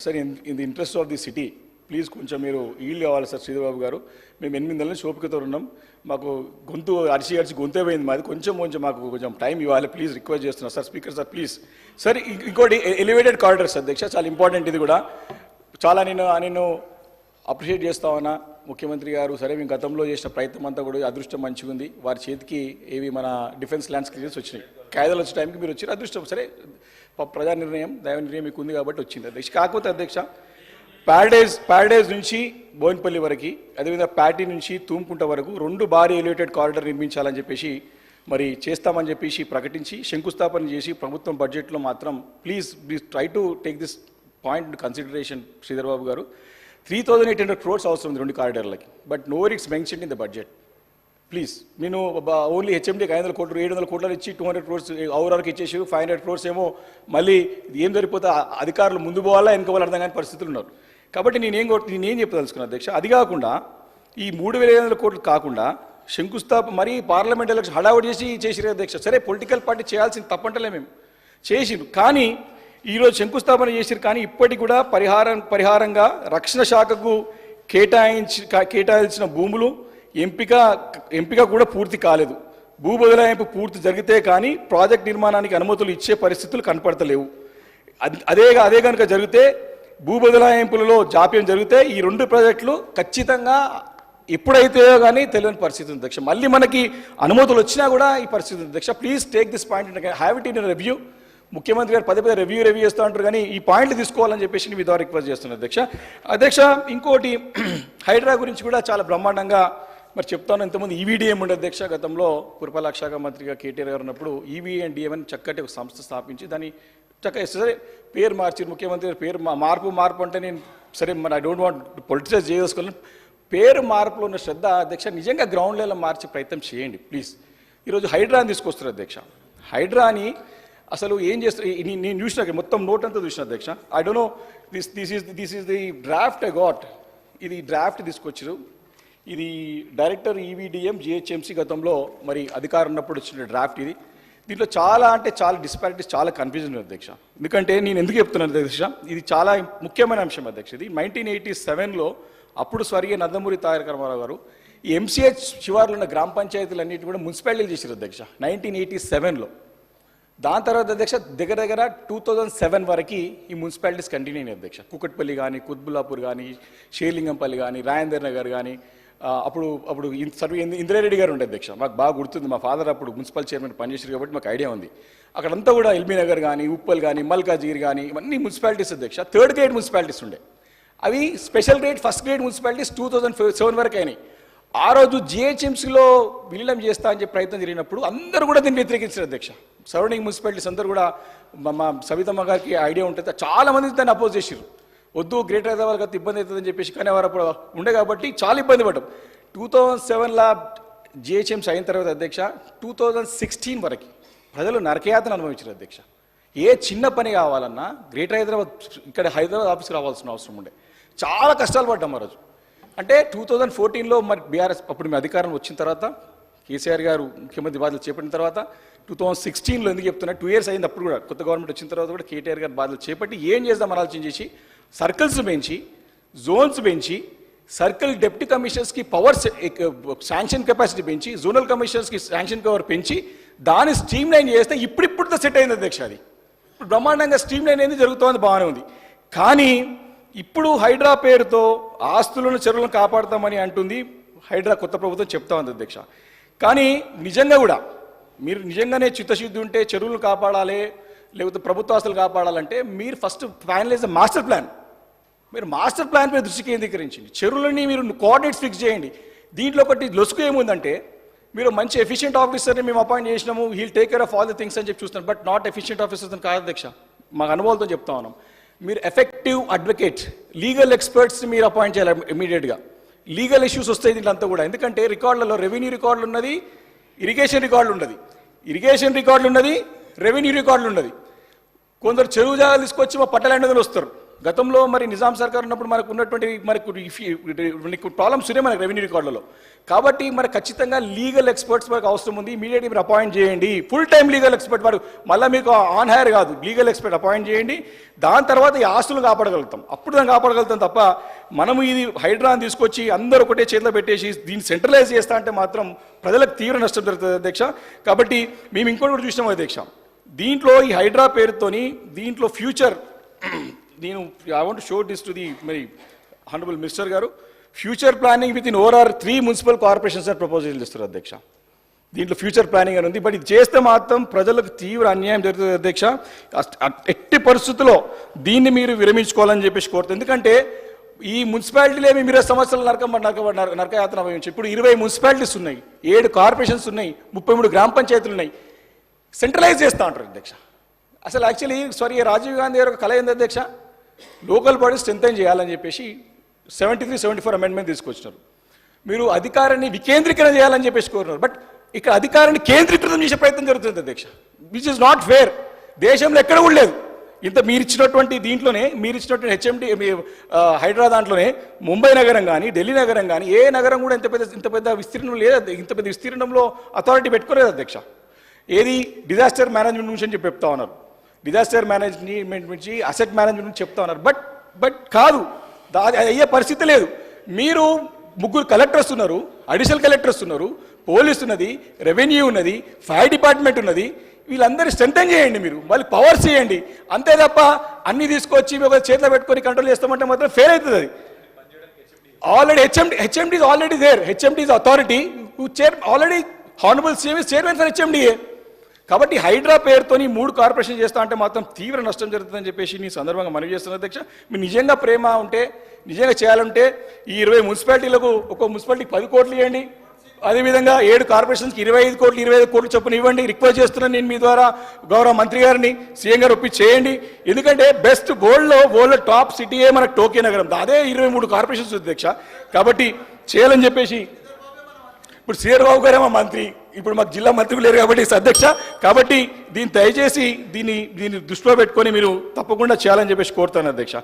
Sir in the interest of the city please కొంచెం మీరు yield కావాలి సార్ శ్రీధర్ బాబు గారు. మేము 8 నెలల నుంచి ఓపికతో ఉన్నాం. మాకు గొంతు అరిచి గొంతే పోయింది మాది. కొంచెం మాకు కొంచెం టైం ఇవ్వాలి ప్లీజ్ రిక్వెస్ట్ చేస్తున్నాం sir. Speaker sir please sir. ఇంకోటి ఎలివేటెడ్ కారిడార్స్ అధ్యక్ష, చాలా ఇంపార్టెంట్ ఇది కూడా. చాలా నేను అప్రిషియేట్ చేస్తా ఉన్నా ముఖ్యమంత్రి గారు. సరే మేము గతంలో చేసిన ప్రయత్నం అంతా కూడా అదృష్టం మంచిగా ఉంది. వారి చేతికి ఏవి మన డిఫెన్స్ ల్యాండ్స్ క్లియర్స్ వచ్చినాయి. కాయిదాలు వచ్చే టైంకి మీరు వచ్చారు, అదృష్టం. సరే ప్రజా నిర్ణయం దైవ నిర్ణయం మీకు ఉంది కాబట్టి వచ్చింది అధ్యక్ష. కాకపోతే అధ్యక్ష ప్యారడైజ్ నుంచి బోయినపల్లి వరకు, అదేవిధంగా ప్యాటీ నుంచి తూంకుంట వరకు 2 భారీ ఎలివేటెడ్ కారిడార్ నిర్మించాలని చెప్పేసి మరి చేస్తామని చెప్పేసి ప్రకటించి శంకుస్థాపన చేసి ప్రభుత్వం బడ్జెట్లో మాత్రం please try to take this point consideration Sridhar Babu గారు. 3,800 crores అవసరం ఉంది 2 కారిడార్లకి. But nowhere it's mentioned in the budget. Please నేను ఓన్లీ హెచ్ఎండీకి 500 కోట్లు 700 కోట్లు ఇచ్చి 200 crores ఔరార్కి ఇచ్చేసి 500 crores ఏమో మళ్ళీ ఏం సరిపోతే అధికారులు ముందు పోవాలా వెనక వాళ్ళు అర్థం కాని పరిస్థితులు ఉన్నారు. కాబట్టి నేనేం చెప్పదలుచుకున్నాను అధ్యక్ష, అది కాకుండా ఈ 3,500 కోట్లు కాకుండా శంకుస్థాపన మరీ పార్లమెంట్ ఎలక్షన్ హడావుడి చేసిరే అధ్యక్ష. సరే పొలిటికల్ పార్టీ చేయాల్సింది తప్పంటలే, మేము చేసిరు. కానీ ఈరోజు శంకుస్థాపన చేసిరు, కానీ ఇప్పటికి కూడా పరిహారంగా రక్షణ శాఖకు కేటాయించిన భూములు ఎంపిక కూడా పూర్తి కాలేదు. భూ బదలాయింపు పూర్తి జరిగితే కానీ ప్రాజెక్ట్ నిర్మాణానికి అనుమతులు ఇచ్చే పరిస్థితులు కనపడతలేవు. అదే కనుక జరిగితే భూ బదలాయింపులలో జాప్యం జరిగితే ఈ 2 ప్రాజెక్టులు ఖచ్చితంగా ఎప్పుడైతే కానీ తెలియని పరిస్థితి ఉంది అధ్యక్ష. మళ్ళీ మనకి అనుమతులు వచ్చినా కూడా ఈ పరిస్థితి ఉంది అధ్యక్ష. Please take this point, have it in review. ముఖ్యమంత్రి గారు పదే రివ్యూ చేస్తూ ఉంటారు, కానీ ఈ పాయింట్లు తీసుకోవాలని చెప్పేసి మీ ద్వారా రిక్వెస్ట్ చేస్తున్నాను అధ్యక్ష. ఇంకోటి హైడ్రా గురించి కూడా చాలా బ్రహ్మాండంగా మరి చెప్తాను. ఇంతకుముందు ఈవీడీఎం ఉండే అధ్యక్ష, గతంలో పురపాలక శాఖ మంత్రిగా కేటీఆర్ గారు ఉన్నప్పుడు ఈవీఎండిఎం అని చక్కటి ఒక సంస్థ స్థాపించి దాన్ని సరే పేరు మార్చి ముఖ్యమంత్రి గారు పేరు మార్పు అంటే నేను సరే మరి ఐ డోంట్ వాంట్ పొలిటిసైజ్ చేసుకోవాలని పేరు మార్పులో ఉన్న శ్రద్ధ అధ్యక్ష నిజంగా గ్రౌండ్ లెవెల్లో మార్చే ప్రయత్నం చేయండి ప్లీజ్. ఈరోజు హైడ్రాని తీసుకొస్తారు అధ్యక్ష. హైడ్రాని అసలు ఏం చేస్తారు నేను చూసిన మొత్తం నోట్ అంతా చూసిన అధ్యక్ష. I don't know this is the draft I got. ఇది డ్రాఫ్ట్ తీసుకొచ్చారు. ఇది డైరెక్టర్ ఈవీడీఎం జిహెచ్ఎంసీ గతంలో మరి అధికారం ఉన్నప్పుడు వచ్చిన డ్రాఫ్ట్ ఇది. దీంట్లో చాలా డిస్పారిటీస్, చాలా కన్ఫ్యూజన్ ఉంది అధ్యక్ష. ఎందుకంటే నేను ఎందుకు చెప్తున్నాను అధ్యక్ష, ఇది చాలా ముఖ్యమైన అంశం అధ్యక్ష. ఇది 1987లో అప్పుడు స్వర్గీయ నందమూరి తారక రామారావు గారు ఈ ఎంసీహెచ్ శివార్లో ఉన్న గ్రామ పంచాయతీలన్నింటి కూడా మున్సిపాలిటీలు చేశారు అధ్యక్ష 1987లో. దాని తర్వాత అధ్యక్ష దగ్గర 2007 వరకు ఈ మున్సిపాలిటీస్ కంటిన్యూ అయినాయి అధ్యక్ష. కుకట్పల్లి కానీ, కుత్బుల్లాపూర్ కానీ, షేర్లింగంపల్లి కానీ, రాజేందర్ నగర్ కానీ, అప్పుడు ఇందిరారెడ్డి గారు ఉండే అధ్యక్ష. మాకు బాగా గుర్తుంది, మా ఫాదర్ అప్పుడు మున్సిపల్ చైర్మన్ పనిచేసారు కాబట్టి మాకు ఐడియా ఉంది. అక్కడంతా కూడా ఎల్బీ నగర్ కానీ, ఉప్పల్ కానీ, మల్కాజిగిరి కానీ ఇవన్నీ మున్సిపాలిటీస్ అధ్యక్ష. 3rd grade మున్సిపాలిటీస్ ఉండే. అవి special grade, 1st grade municipalities 2007 వరకు అయినాయి. ఆ రోజు జిహెచ్ఎంసీలో విలీనం చేస్తా అని చెప్పి ప్రయత్నం జరిగినప్పుడు అందరూ కూడా దీన్ని వ్యతిరేకించారు అధ్యక్ష. సరౌండింగ్ మున్సిపాలిటీస్ అందరూ కూడా మా సవితమ్మ గారికి ఐడియా ఉంటుంది, చాలా మంది దాన్ని అపోజ్ చేశారు. వద్దు గ్రేటర్ హైదరాబాద్ గత ఇబ్బంది అవుతుందని చెప్పేసి, కానీ వారు అప్పుడు ఉండే కాబట్టి చాలా ఇబ్బంది పడ్డాం. 2007లో జిహెచ్ఎంసీ అయిన తర్వాత అధ్యక్ష 2016 వరకు ప్రజలు నరకయాతన అనుభవించారు అధ్యక్ష. ఏ చిన్న పని కావాలన్నా గ్రేటర్ హైదరాబాద్ ఇక్కడ హైదరాబాద్ ఆఫీస్కి రావాల్సిన అవసరం ఉండే. చాలా కష్టాలు పడ్డాం ఆ రోజు. అంటే 2014లో మరి బీఆర్ఎస్ అప్పుడు మీ అధికారం వచ్చిన తర్వాత కేసీఆర్ గారు ముఖ్యమంత్రి బాధ్యతలు చేపట్టిన తర్వాత 2016లో ఎందుకు చెప్తున్నా 2 years అయింది. అప్పుడు కూడా కొత్త గవర్నమెంట్ వచ్చిన తర్వాత కూడా కేటీఆర్ గారు బాధ్యతలు చేపట్టి ఏం చేద్దాం ఆలోచన చేసి సర్కిల్స్ పెంచి, జోన్స్ పెంచి, సర్కిల్ డిప్యూటీ కమిషనర్స్కి పవర్ శాంక్షన్ కెపాసిటీ పెంచి, జోనల్ కమిషనర్స్కి శాంక్షన్ పవర్ పెంచి దాన్ని స్ట్రీమ్ లైన్ చేస్తే ఇప్పుడు సెట్ అయింది అధ్యక్ష. అది ఇప్పుడు బ్రహ్మాండంగా స్ట్రీమ్ లైన్ అనేది జరుగుతోంది, బాగానే ఉంది. కానీ ఇప్పుడు హైడ్రా పేరుతో ఆస్తులను, చెరువులను కాపాడుతామని అంటుంది హైడ్రా కొత్త ప్రభుత్వం చెప్తా ఉంది అధ్యక్ష. కానీ నిజంగా కూడా మీరు నిజంగానే చిత్తశుద్ధి ఉంటే చెరువులను కాపాడాలి, లేకపోతే ప్రభుత్వ ఆస్తులు కాపాడాలంటే మీరు ఫస్ట్ ఫైనలైజ్ మాస్టర్ ప్లాన్. మీరు మాస్టర్ ప్లాన్ మీద దృష్టి కేంద్రీకరించండి. చెరువులని మీరు కోఆర్డినేట్స్ ఫిక్స్ చేయండి. దీంట్లో ఒకటి లొసుకు ఏముందంటే మీరు మంచి ఎఫిషియెంట్ ఆఫీసర్ని మేము అపాయింట్ చేసినాము, he'll take care of all the things అని చెప్పి చూస్తున్నారు. బట్ నాట్ ఎఫిషియెంట్ ఆఫీసర్స్ అని కాదు అధ్యక్ష. మాకు అనుభవాలతో చెప్తా ఉన్నాం. మీరు ఎఫెక్టివ్ అడ్వకేట్, లీగల్ ఎక్స్పర్ట్స్ని మీరు అపాయింట్ చేయాలి ఇమీడియట్గా. లీగల్ ఇష్యూస్ వస్తాయి దీంట్లో అంతా కూడా. ఎందుకంటే రికార్డులలో రెవెన్యూ రికార్డులు ఉన్నది, ఇరిగేషన్ రికార్డులు ఉన్నది, ఇరిగేషన్ రికార్డులు ఉన్నది, రెవెన్యూ రికార్డులు ఉన్నది. కొందరు చెరువు జాగాలు తీసుకొచ్చి మా పట్టలండదులు వస్తారు, గతంలో మరి నిజాం సర్కార్ ఉన్నప్పుడు మనకు ఉన్నటువంటి మనకు ప్రాబ్లమ్స్ ఉన్నాయి మనకు రెవెన్యూ రికార్డులలో. కాబట్టి మరి ఖచ్చితంగా లీగల్ ఎక్స్పర్ట్స్ మనకు అవసరం ఉంది. ఇమీడియట్గా మీరు అపాయింట్ చేయండి, ఫుల్ టైం లీగల్ ఎక్స్పర్ట్. వారు మళ్ళీ మీకు ఆన్ హైర్ కాదు, లీగల్ ఎక్స్పర్ట్ అపాయింట్ చేయండి. దాని తర్వాత ఈ ఆస్తులు కాపాడగలుగుతాం, అప్పుడు దాన్ని కాపాడగలుగుతాం తప్ప మనము ఇది హైడ్రాని తీసుకొచ్చి అందరూ ఒకటే చేతిలో పెట్టేసి దీన్ని సెంట్రలైజ్ చేస్తా అంటే మాత్రం ప్రజలకు తీవ్ర నష్టం జరుగుతుంది అధ్యక్ష. కాబట్టి మేము ఇంకోటి కూడా చూసినాం అధ్యక్ష, దీంట్లో ఈ హైడ్రా పేరుతోని దీంట్లో ఫ్యూచర్, నేను I want show this to the మరి హానరబుల్ మినిస్టర్ గారు, future planning with in overall 3 municipal corporations అని ప్రపోజల్ ఇస్తారు అధ్యక్ష. దీంట్లో ఫ్యూచర్ ప్లానింగ్ అని ఉంది. బట్ ఇది చేస్తే మాత్రం ప్రజలకు తీవ్ర అన్యాయం జరుగుతుంది అధ్యక్ష. ఎట్టి పరిస్థితుల్లో దీన్ని మీరు విరమించుకోవాలని చెప్పేసి కోరుతుంది. ఎందుకంటే ఈ మున్సిపాలిటీలే మీరు సంవత్సరాలు నరకయాత్ర అనుభవించి ఇప్పుడు 20 మున్సిపాలిటీస్ ఉన్నాయి, 7 కార్పొరేషన్స్ ఉన్నాయి, 33 గ్రామ పంచాయతీలు ఉన్నాయి. సెంట్రలైజ్ చేస్తూ ఉంటారు అధ్యక్ష. అసలు యాక్చువల్లీ రాజీవ్ గాంధీ గారు ఒక కళ ఏంది అధ్యక్ష, లోకల్ బాడీస్ స్ట్రెంథెన్ చేయాలని చెప్పేసి 73-74 అమెండ్మెంట్ తీసుకొచ్చినారు. మీరు అధికారాన్ని వికేంద్రీకరణ చేయాలని చెప్పేసి కోరుతున్నారు. బట్ ఇక్కడ అధికారాన్ని కేంద్రీకృతం చేసే ప్రయత్నం జరుగుతుంది అధ్యక్ష, విచ్ ఇస్ నాట్ ఫేర్. దేశంలో ఎక్కడ కూడా లేదు. మీరు ఇచ్చినటువంటి దీంట్లోనే, మీరు ఇచ్చినటువంటి హెచ్ఎండి హైడ్రా దాంట్లోనే ముంబై నగరం కానీ ఢిల్లీ నగరం కానీ ఏ నగరం కూడా ఇంత పెద్ద విస్తీర్ణం లేదు, ఇంత పెద్ద విస్తీర్ణంలో అథారిటీ పెట్టుకోలేదు అధ్యక్ష. ఏది డిజాస్టర్ మేనేజ్మెంట్ నుంచి అని చెప్పి చెప్తా ఉన్నారు, డిజాస్టర్ మేనేజ్మెంట్ నుంచి అసెట్ మేనేజ్మెంట్ నుంచి చెప్తా ఉన్నారు. బట్ కాదు, అది అయ్యే పరిస్థితి లేదు. మీరు 3 కలెక్టర్స్ ఉన్నారు, అడిషనల్ కలెక్టర్స్ ఉన్నారు, పోలీస్ ఉన్నది, రెవెన్యూ ఉన్నది, ఫైర్ డిపార్ట్మెంట్ ఉన్నది. వీళ్ళందరూ స్ట్రెంథెన్ చేయండి, మీరు మళ్ళీ పవర్స్ చేయండి. అంతే తప్ప అన్ని తీసుకొచ్చి ఒక చేతిలో పెట్టుకొని కంట్రోల్ చేస్తామంటే మాత్రం ఫెయిల్ అవుతుంది. అది already HMD is already there. HMD is authority already honourable chairman for HMDA. కాబట్టి హైడ్రా పేరుతోని 3 కార్పొరేషన్ చేస్తా అంటే మాత్రం తీవ్ర నష్టం జరుగుతుందని చెప్పేసి నీ సందర్భంగా మనవి చేస్తున్నా అధ్యక్ష. మీరు నిజంగా ప్రేమ ఉంటే, నిజంగా చేయాలంటే ఈ 20 మున్సిపాలిటీలకు ఒక్కో మున్సిపాలిటీకి 10 కోట్లు ఇవ్వండి. అదేవిధంగా 7 కార్పొరేషన్స్కి 25 కోట్లు 25 కోట్లు చొప్పున ఇవ్వండి. రిక్వెస్ట్ చేస్తున్నాను నేను మీ ద్వారా గౌరవ మంత్రి గారిని, సీఎం గారు ఒప్పి చేయండి. ఎందుకంటే బెస్ట్ వరల్డ్లో టాప్ సిటీయే మనకు టోక్యో నగరం, అదే 23 కార్పొరేషన్స్ అధ్యక్ష. కాబట్టి చేయాలని చెప్పేసి ఇప్పుడు శ్రీరావు గారేమో మంత్రి, ఇప్పుడు మాకు జిల్లా మంత్రులు లేరు కాబట్టి అధ్యక్ష. కాబట్టి దీన్ని దయచేసి దీన్ని దృష్టిలో పెట్టుకొని మీరు తప్పకుండా చేయాలని చెప్పేసి కోరుతాను అధ్యక్ష.